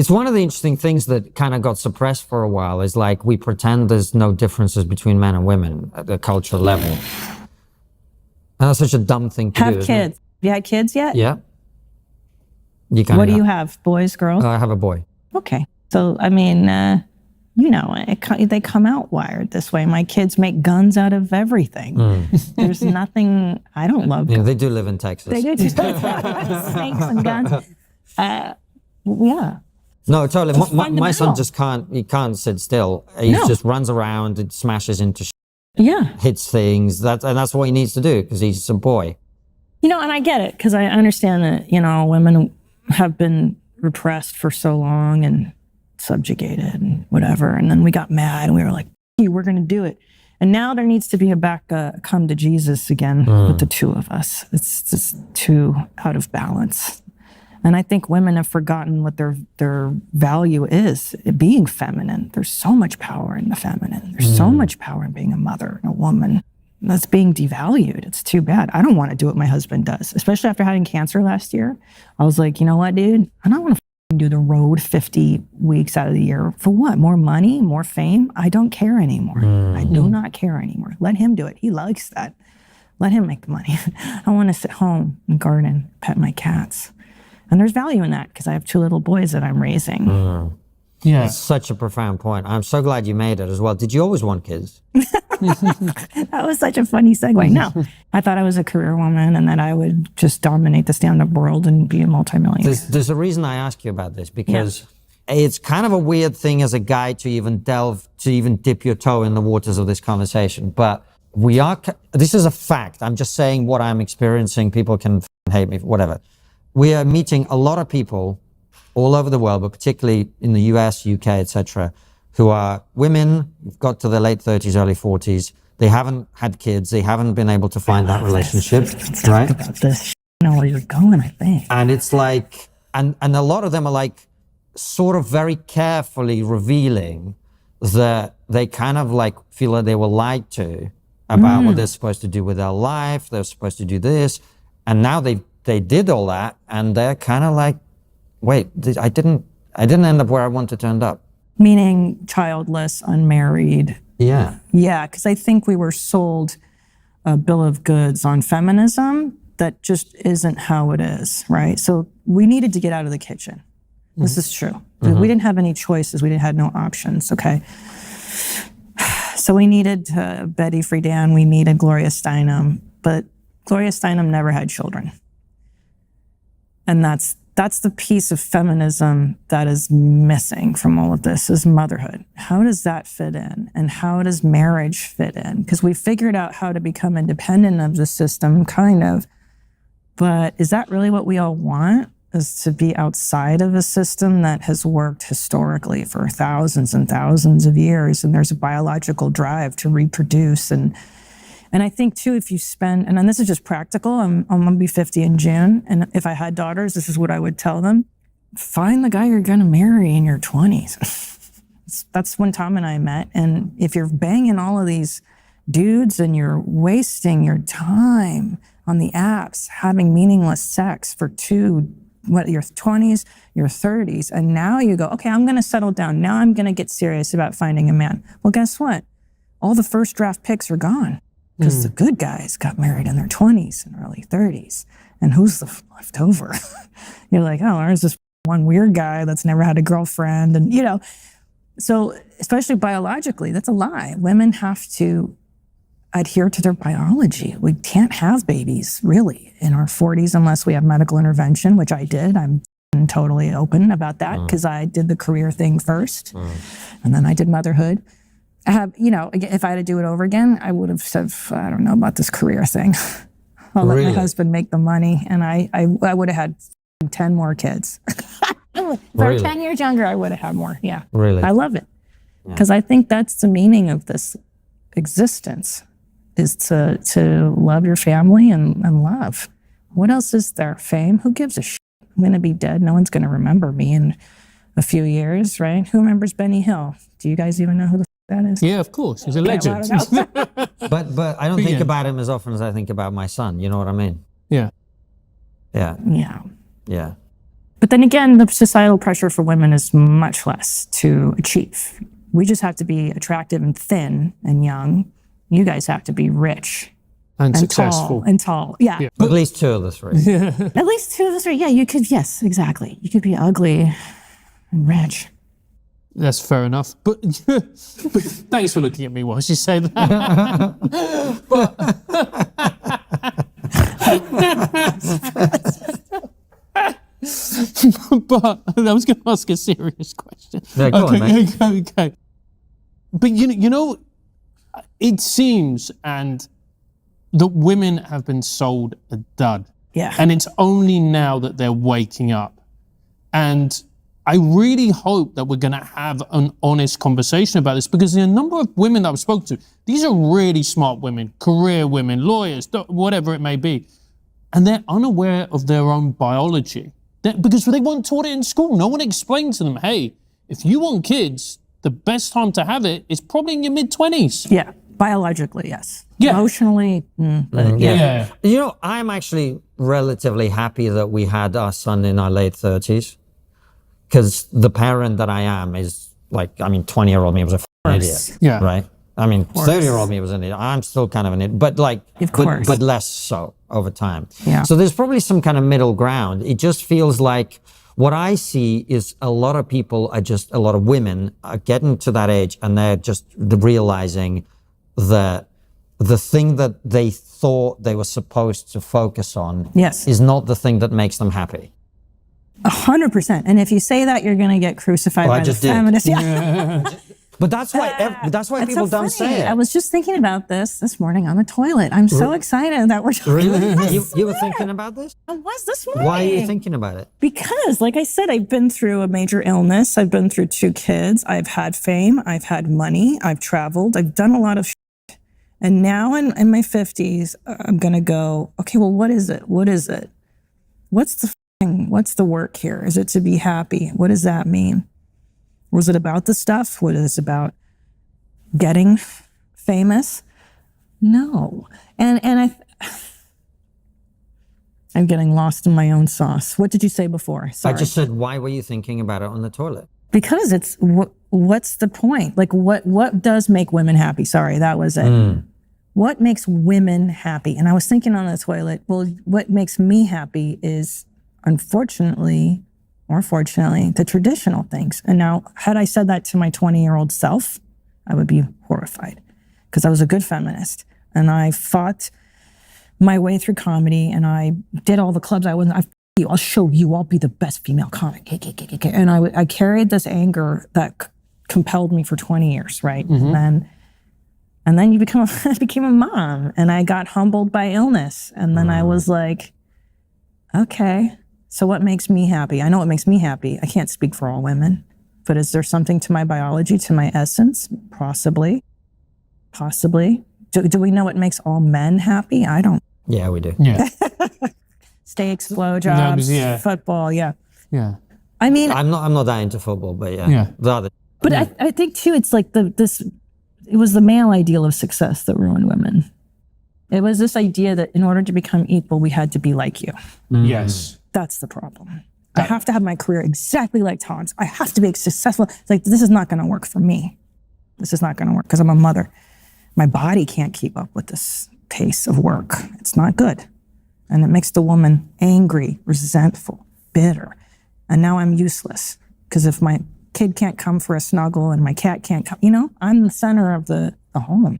It's one of the interesting things that kind of got suppressed for a while is like we pretend there's no differences between men and women at the cultural level. And that's such a dumb thing to do. Have kids. Have you had kids yet? Yeah. What do you have? Boys, girls? I have a boy. Okay. So, I mean, they come out wired this way. My kids make guns out of everything. There's nothing, I don't love. Yeah, they do live in Texas. They do. Snakes and guns. Yeah. No, totally. My son just can't sit still. He just runs around and smashes into hits things. That's what he needs to do because he's a boy. And I get it because I understand that, women have been repressed for so long and subjugated and whatever. And then we got mad and we were like, hey, we're going to do it. And now there needs to be a come to Jesus again with the two of us. It's just too out of balance. And I think women have forgotten what their value is, being feminine. There's so much power in the feminine. There's so much power in being a mother and a woman. That's being devalued. It's too bad. I don't want to do what my husband does, especially after having cancer last year. I was like, you know what, dude? I don't want to do the road 50 weeks out of the year. For what? More money? More fame? I don't care anymore. I do not care anymore. Let him do it. He likes that. Let him make the money. I want to sit home and garden, pet my cats. And there's value in that because I have 2 little boys that I'm raising. Yeah. It's such a profound point. I'm so glad you made it as well. Did you always want kids? That was such a funny segue. No, I thought I was a career woman and that I would just dominate the stand-up world and be a multimillionaire. There's a reason I ask you about this because it's kind of a weird thing as a guy to even dip your toe in the waters of this conversation. But this is a fact. I'm just saying what I'm experiencing. People can hate me, whatever. We are meeting a lot of people all over the world, but particularly in the US, UK, etc., who are women, got to their late 30s, early 40s. They haven't had kids. They haven't been able to find that relationship, right? Talk about this. Know where you're going, I think. And it's like, and a lot of them are like sort of very carefully revealing that they kind of like feel that they were lied to about what they're supposed to do with their life. They're supposed to do this. And now they did all that and they're kind of like, wait, I didn't end up where I wanted to end up. Meaning childless, unmarried. Yeah. Yeah, because I think we were sold a bill of goods on feminism that just isn't how it is, right? So we needed to get out of the kitchen. This is true. We didn't have any choices. We had no options, okay? So we needed Betty Friedan. We needed Gloria Steinem. But Gloria Steinem never had children. And that's the piece of feminism that is missing from all of this is motherhood. How does that fit in? And how does marriage fit in? Because we figured out how to become independent of the system, kind of. But is that really what we all want? Is to be outside of a system that has worked historically for thousands and thousands of years, and there's a biological drive to reproduce. And I think, too, if you spend, and then this is just practical, I'm going to be 50 in June, and if I had daughters, this is what I would tell them. Find the guy you're going to marry in your 20s. That's when Tom and I met, and if you're banging all of these dudes and you're wasting your time on the apps, having meaningless sex for your 20s, your 30s, and now you go, okay, I'm going to settle down. Now I'm going to get serious about finding a man. Well, guess what? All the first draft picks are gone. Because the good guys got married in their 20s and early 30s. And who's left over? You're like, oh, there's this one weird guy that's never had a girlfriend. And, so especially biologically, that's a lie. Women have to adhere to their biology. We can't have babies, really, in our 40s unless we have medical intervention, which I did. I'm totally open about that because I did the career thing first. And then I did motherhood. I have, if I had to do it over again, I would have said, I don't know about this career thing. I'll let my husband make the money. And I would have had 10 more kids. If I were 10 years younger, I would have had more. Yeah. Really? I love it. Because I think that's the meaning of this existence, is to love your family and love. What else is there? Fame? Who gives a shit? I'm going to be dead. No one's going to remember me in a few years, right? Who remembers Benny Hill? Do you guys even know who the that is? Yeah, of course. He's a legend. But I don't think about him as often as I think about my son. You know what I mean? Yeah. Yeah. Yeah. Yeah. But then again, the societal pressure for women is much less to achieve. We just have to be attractive and thin and young. You guys have to be rich and successful. Tall. Yeah. At least 2 of the 3. At least 2 of the 3. Yeah, you could, yes, exactly. You could be ugly and rich. That's fair enough. But thanks for looking at me whilst you say that. But I was going to ask a serious question. Yeah, go on, mate. Okay. But you know, it seems that women have been sold a dud. Yeah. And it's only now that they're waking up. And I really hope that we're going to have an honest conversation about this, because the number of women that I've spoken to, these are really smart women, career women, lawyers, whatever it may be. And they're unaware of their own biology because they weren't taught it in school. No one explained to them, hey, if you want kids, the best time to have it is probably in your mid-20s. Yeah, biologically, yes. Yeah. Emotionally, Yeah. You know, I'm actually relatively happy that we had our son in our late 30s, because the parent that I am is like, 20-year-old me was a idiot. Yeah. Right? 30-year-old me was an idiot. I'm still kind of an idiot, but but less so over time. Yeah. So there's probably some kind of middle ground. It just feels like what I see is a lot of women are getting to that age, and they're just realizing that the thing that they thought they were supposed to focus on is not the thing that makes them happy. 100%. And if you say that, you're going to get crucified by the feminists. Yeah. But that's why people don't say it. I was just thinking about this morning on the toilet. I'm so excited that we're talking about this. You were thinking about this? I was this morning. Why are you thinking about it? Because, like I said, I've been through a major illness. I've been through 2 kids. I've had fame. I've had money. I've traveled. I've done a lot of shit. And now in my 50s, I'm going to go, okay, well, what is it? What is it? What's the work here? Is it to be happy? What does that mean? Was it about the stuff? Was it about getting famous? No. And I'm getting lost in my own sauce. What did you say before? Sorry. I just said, why were you thinking about it on the toilet? Because it's, what's the point? Like, what does make women happy? Sorry, that was it. What makes women happy? And I was thinking on the toilet, well, what makes me happy is, unfortunately, or fortunately, the traditional things. And now, had I said that to my 20-year-old self, I would be horrified, because I was a good feminist and I fought my way through comedy and I did all the clubs I wasn't. I'll show you, I'll be the best female comic. And I carried this anger that compelled me for 20 years, right? Mm-hmm. And then I became a mom, and I got humbled by illness. And then I was like, okay, so what makes me happy? I know what makes me happy. I can't speak for all women, but is there something to my biology, to my essence? Possibly. Do we know what makes all men happy? I don't. Yeah, we do. Yeah. Steaks, blowjobs, football, yeah. I mean, I'm not that into football, but yeah. The other. But I think too, it's like it was the male ideal of success that ruined women. It was this idea that in order to become equal, we had to be like you. Yes. That's the problem. I have to have my career exactly like Tom's. I have to be successful. It's like, this is not going to work for me. This is not going to work because I'm a mother. My body can't keep up with this pace of work. It's not good. And it makes the woman angry, resentful, bitter. And now I'm useless because if my kid can't come for a snuggle and my cat can't come, I'm the center of the home.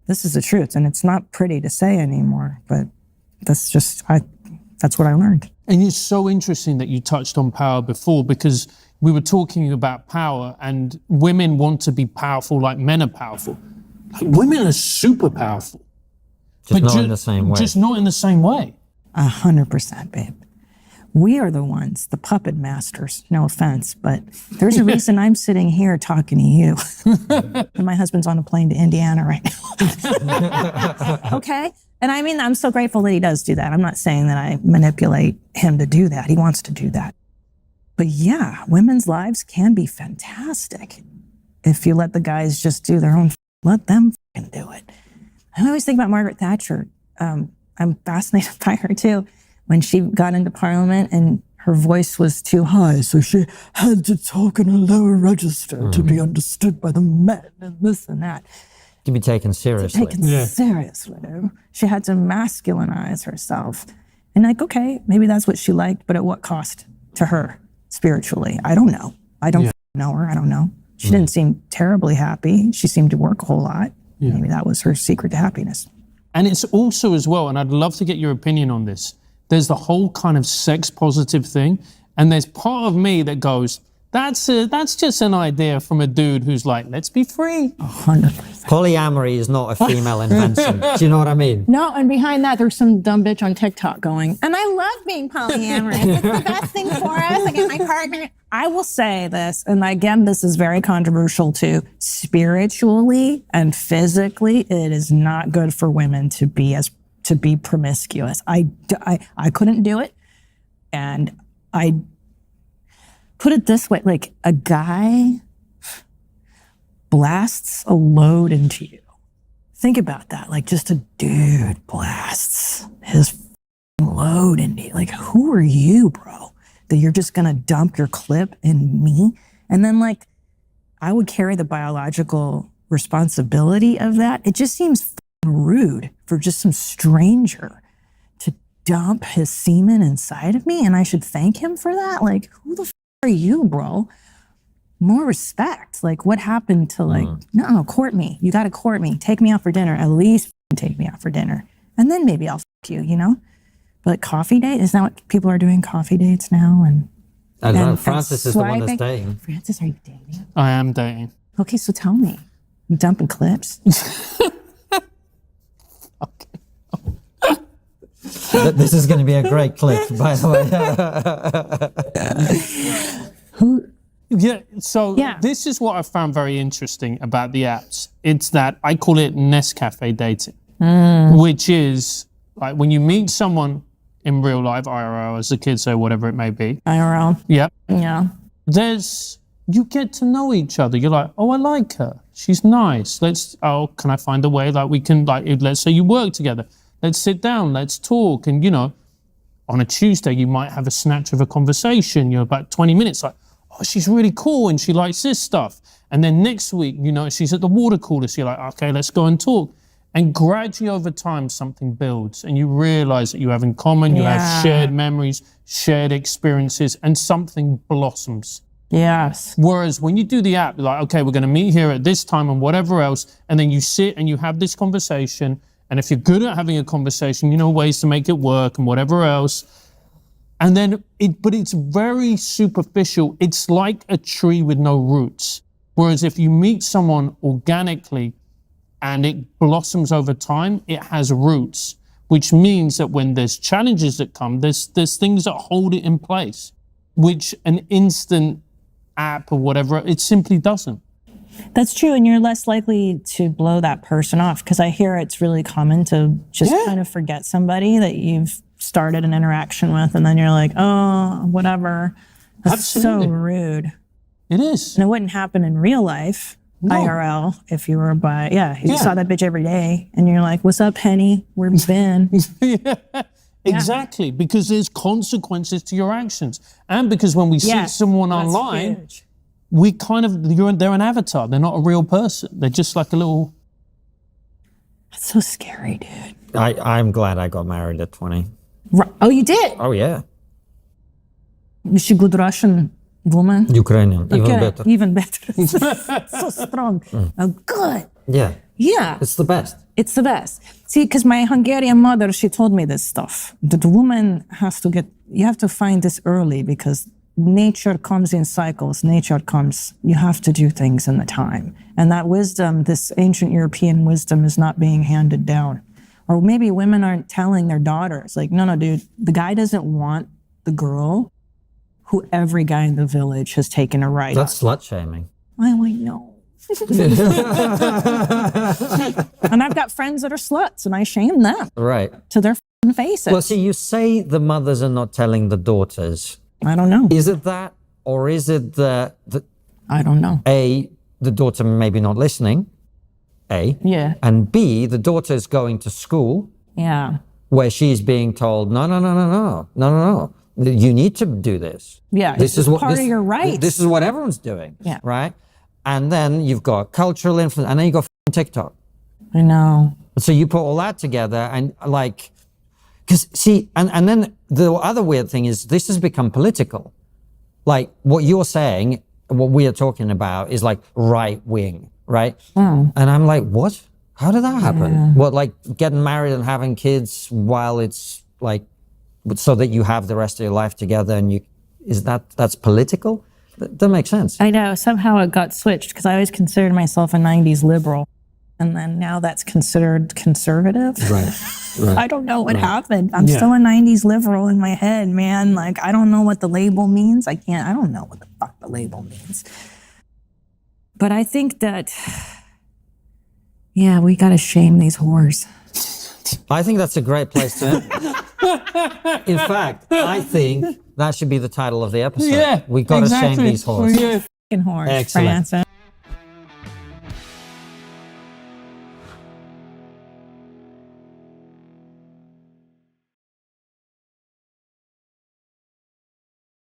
This is the truth. And it's not pretty to say anymore, but that's what I learned. And it's so interesting that you touched on power before, because we were talking about power and women want to be powerful like men are powerful. Like, women are super powerful. Just not in the same way. Just not in the same way. 100%, babe. We are the ones, the puppet masters, no offense, but there's a reason I'm sitting here talking to you. And my husband's on a plane to Indiana right now. Okay? And I mean, I'm so grateful that he does do that. I'm not saying that I manipulate him to do that. He wants to do that. But yeah, women's lives can be fantastic if you let the guys just do their own, let them do it. I always think about Margaret Thatcher. I'm fascinated by her too. When she got into Parliament and her voice was too high, so she had to talk in a lower register to be understood by the men and this and that. To be taken seriously. Seriously. She had to masculinize herself. And like, okay, maybe that's what she liked, but at what cost to her spiritually? I don't know. I don't know her. I don't know. She didn't seem terribly happy. She seemed to work a whole lot. Maybe that was her secret to happiness. And it's also as well, and I'd love to get your opinion on this, there's the whole kind of sex positive thing. And there's part of me that goes, that's just an idea from a dude who's like, let's be free. 100%. Polyamory is not a female invention. Do you know what I mean? No, and behind that, there's some dumb bitch on TikTok going, and I love being polyamorous. It's the best thing for us. I get my partner. I will say this, and again, this is very controversial too. Spiritually and physically, it is not good for women to be promiscuous. I couldn't do it, and I put it this way: like a guy blasts a load into you. Think about that. Like just a dude blasts his load into you. Like, who are you, bro? That you're just gonna dump your clip in me? And then like, I would carry the biological responsibility of that. It just seems rude for just some stranger to dump his semen inside of me, and I should thank him for that? Like, who the are you, bro? More respect. Like, what happened to like, no, court me. You got to court me. Take me out for dinner. At least take me out for dinner. And then maybe I'll you, you know? But coffee date, isn't that what people are doing? Coffee dates now? And I don't know. Francis is the one that's dating. Francis, are you dating? I am dating. Okay, so tell me. You dumping clips? This is going to be a great clip, by the way. So this is what I found very interesting about the apps. It's that I call it Nescafe dating, which is like when you meet someone in real life, IRL, as the kids say, whatever it may be. IRL. Yep. Yeah. You get to know each other. You're like, oh, I like her. She's nice. Can I find a way like we can, like, let's say you work together. Let's sit down, let's talk. And, you know, on a Tuesday, you might have a snatch of a conversation. You're about 20 minutes like, oh, she's really cool and she likes this stuff. And then next week, you know, she's at the water cooler. So you're like, okay, let's go and talk. And gradually over time, something builds and you realize that you have in common, you have shared memories, shared experiences, and something blossoms. Yes. Whereas when you do the app, you're like, okay, we're going to meet here at this time and whatever else. And then you sit and you have this conversation. And if you're good at having a conversation, you know ways to make it work and whatever else. And then, but it's very superficial. It's like a tree with no roots. Whereas if you meet someone organically and it blossoms over time, it has roots, which means that when there's challenges that come, there's things that hold it in place, which an instant app or whatever, it simply doesn't. That's true, and you're less likely to blow that person off because I hear it's really common to just kind of forget somebody that you've started an interaction with, and then you're like, oh, whatever. That's Absolutely. So rude. It is. And it wouldn't happen in real life, IRL, if you were you saw that bitch every day, and you're like, what's up, Henny? Where have you been? Exactly, because there's consequences to your actions. And because when we see someone online, huge. we kind of, they're an avatar. They're not a real person. They're just like a little... That's so scary, dude. I'm glad I got married at 20. Oh, you did? Oh, yeah. Is she good Russian woman? Ukrainian, even better. Even better. So strong. Oh, good. Yeah. Yeah. It's the best. It's the best. See, because my Hungarian mother, she told me this stuff. That the woman you have to find this early because nature comes in cycles. You have to do things in the time. And that wisdom, this ancient European wisdom, is not being handed down. Or maybe women aren't telling their daughters, like, no, dude, the guy doesn't want the girl who every guy in the village has taken a ride on. That's slut shaming. I know. And I've got friends that are sluts, and I shame them. Right. To their faces. Well, see, you say the mothers are not telling the daughters. I don't know. Is it that, or is it that I don't know. A, the daughter maybe not listening, A. Yeah. And B, the daughter's going to school Yeah. where she's being told, no. You need to do this. Yeah, This it's is what part of your rights. This is what everyone's doing. Yeah. Right. And then you've got cultural influence, and then you've got TikTok. I know. So you put all that together, and like, because see, and then the other weird thing is this has become political. Like what you're saying, what we are talking about is like right wing, right? And I'm like, what? How did that happen? Yeah. What, like getting married and having kids while it's like, so that you have the rest of your life together, and that's political? That makes sense. I know. Somehow it got switched because I always considered myself a 90s liberal. And then now that's considered conservative. Right. I don't know what happened. I'm still a 90s liberal in my head, man. Like, I don't know what the label means. I don't know what the fuck the label means. But I think that, yeah, we got to shame these whores. I think that's a great place to end. In fact, I think that should be the title of the episode. Yeah, We got to shame exactly. these whores. Yeah. Fucking whores, Excellent. Francis.